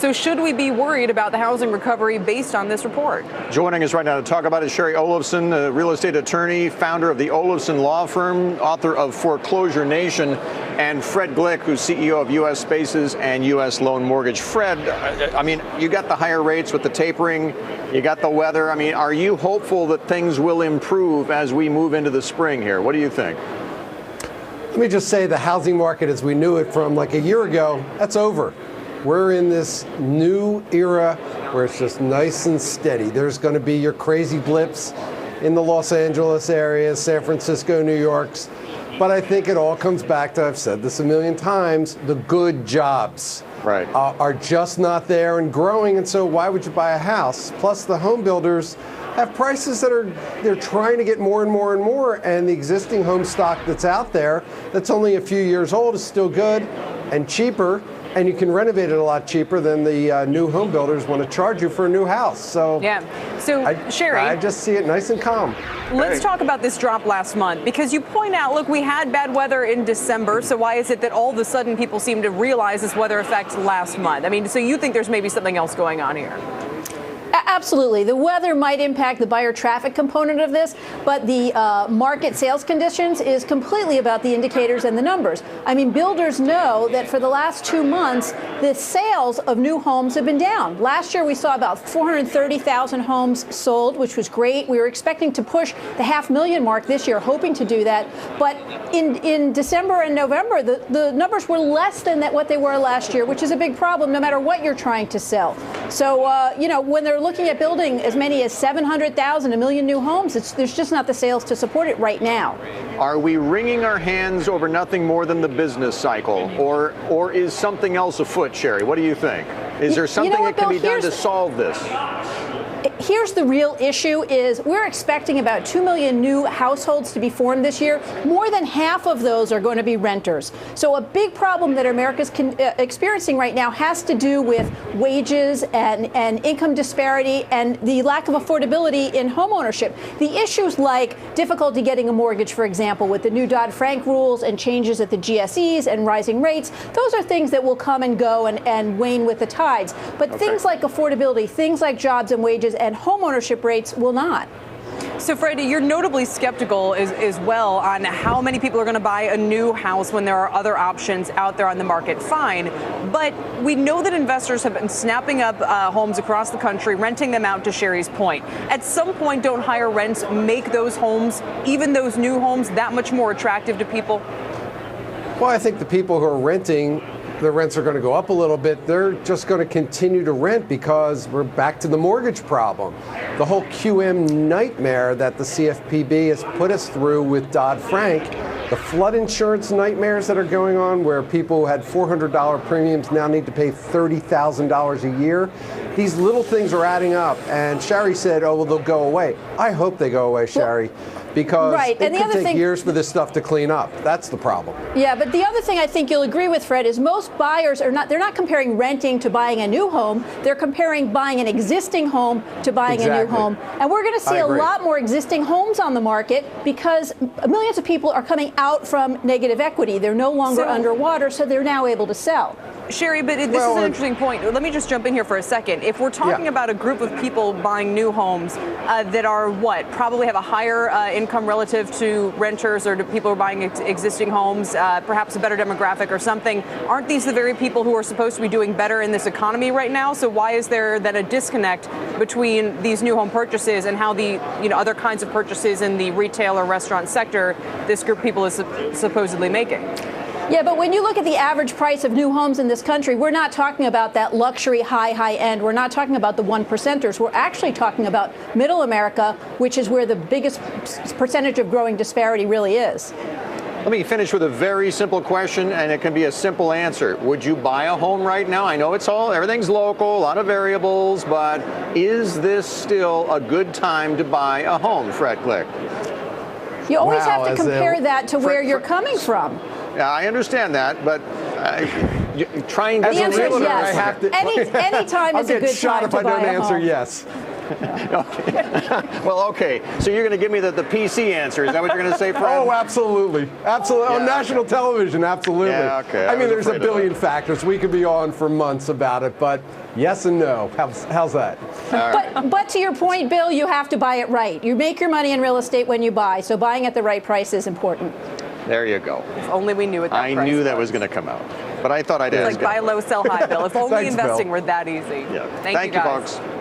So should we be worried about the housing recovery based on this report? Joining us right now to talk about it, Shari, a real estate attorney, founder of the Olefson law firm, author of Foreclosure Nation, and Fred Glick, who's CEO of U.S. Spaces and U.S. Loan Mortgage. Fred, I mean, you got the higher rates with the tapering, you got the weather. I mean, are you hopeful that things will improve as we move into the spring here? What do you think? Let me just say the housing market as we knew it from like a year ago, that's over. We're in this new era where it's just nice and steady. There's going to be your crazy blips in the Los Angeles area, San Francisco, New York's. But I think it all comes back to, I've said this a million times, the good jobs are just not there and growing. And so why would you buy a house? Plus the home builders have prices that they're trying to get more and more and more. And the existing home stock that's out there, that's only a few years old, is still good and cheaper. And you can renovate it a lot cheaper than the new home builders want to charge you for a new house. So yeah. So Shari, I just see it nice and calm. Let's talk about this drop last month, because you point out, look, we had bad weather in December. So why is it that all of a sudden people seem to realize this weather effect last month? I mean, so you think there's maybe something else going on here? Absolutely. The weather might impact the buyer traffic component of this, but the market sales conditions is completely about the indicators and the numbers. I mean, builders know that for the last 2 months, the sales of new homes have been down. Last year, we saw about 430,000 homes sold, which was great. We were expecting to push the 500,000 mark this year, hoping to do that. But in December and November, the numbers were less than what they were last year, which is a big problem no matter what you're trying to sell. So, when they're looking at building as many as 700,000, 1 million new homes, there's just not the sales to support it right now. Are we wringing our hands over nothing more than the business cycle, or is something else afoot, Shari? What do you think? Is there something that can be done to solve this? Here's the real issue is we're expecting about 2 million new households to be formed this year. More than half of those are going to be renters. So a big problem that America's experiencing right now has to do with wages and income disparity and the lack of affordability in homeownership. The issues like difficulty getting a mortgage, for example, with the new Dodd-Frank rules and changes at the GSEs and rising rates, those are things that will come and go and wane with the tides. But things like affordability, things like jobs and wages and home ownership rates will not. So, Freddie, you're notably skeptical as well on how many people are going to buy a new house when there are other options out there on the market. Fine. But we know that investors have been snapping up homes across the country, renting them out, to Shari's point. At some point, don't higher rents make those homes, even those new homes, that much more attractive to people? Well, I think the people who are renting, the rents are going to go up a little bit. They're just going to continue to rent because we're back to the mortgage problem. The whole QM nightmare that the CFPB has put us through with Dodd-Frank, the flood insurance nightmares that are going on where people who had $400 premiums now need to pay $30,000 a year. These little things are adding up. And Shari said, oh, well, they'll go away. I hope they go away, Shari. Because it could take years for this stuff to clean up. That's the problem. Yeah, but the other thing I think you'll agree with, Fred, is most buyers they're not comparing renting to buying a new home. They're comparing buying an existing home to buying a new home. And we're going to see a lot more existing homes on the market because millions of people are coming out from negative equity. They're no longer underwater, so they're now able to sell. Shari, but this is an interesting point. Let me just jump in here for a second. If we're talking about a group of people buying new homes that are probably have a higher income relative to renters or to people who are buying existing homes, perhaps a better demographic or something, aren't these the very people who are supposed to be doing better in this economy right now? So why is there then a disconnect between these new home purchases and how the other kinds of purchases in the retail or restaurant sector this group of people is supposedly making? Yeah, but when you look at the average price of new homes in this country, we're not talking about that luxury high end. We're not talking about the 1%ers. We're actually talking about middle America, which is where the biggest percentage of growing disparity really is. Let me finish with a very simple question, and it can be a simple answer. Would you buy a home right now? I know everything's local, a lot of variables, but is this still a good time to buy a home, Fred Glick? You always have to compare that to where you're coming from. Yeah, I understand that, but trying to the answer is yes. I have to, any time is a good time to buy a home. if I don't answer yes. Okay. Well, okay. So you're going to give me the PC answer. Is that what you're going to say, Fred? Oh, absolutely. Absolutely. On national television, absolutely. Yeah, okay. I mean, there's a billion factors. We could be on for months about it, but yes and no. How's that? But to your point, Bill, you have to buy it right. You make your money in real estate when you buy, so buying at the right price is important. There you go. If only we knew what that I price knew that was was going to come out. But I thought I'd ask. It's like buy low, sell high, Bill. If only Thanks, investing Bill. were that easy. Yeah. Thank you, guys. folks.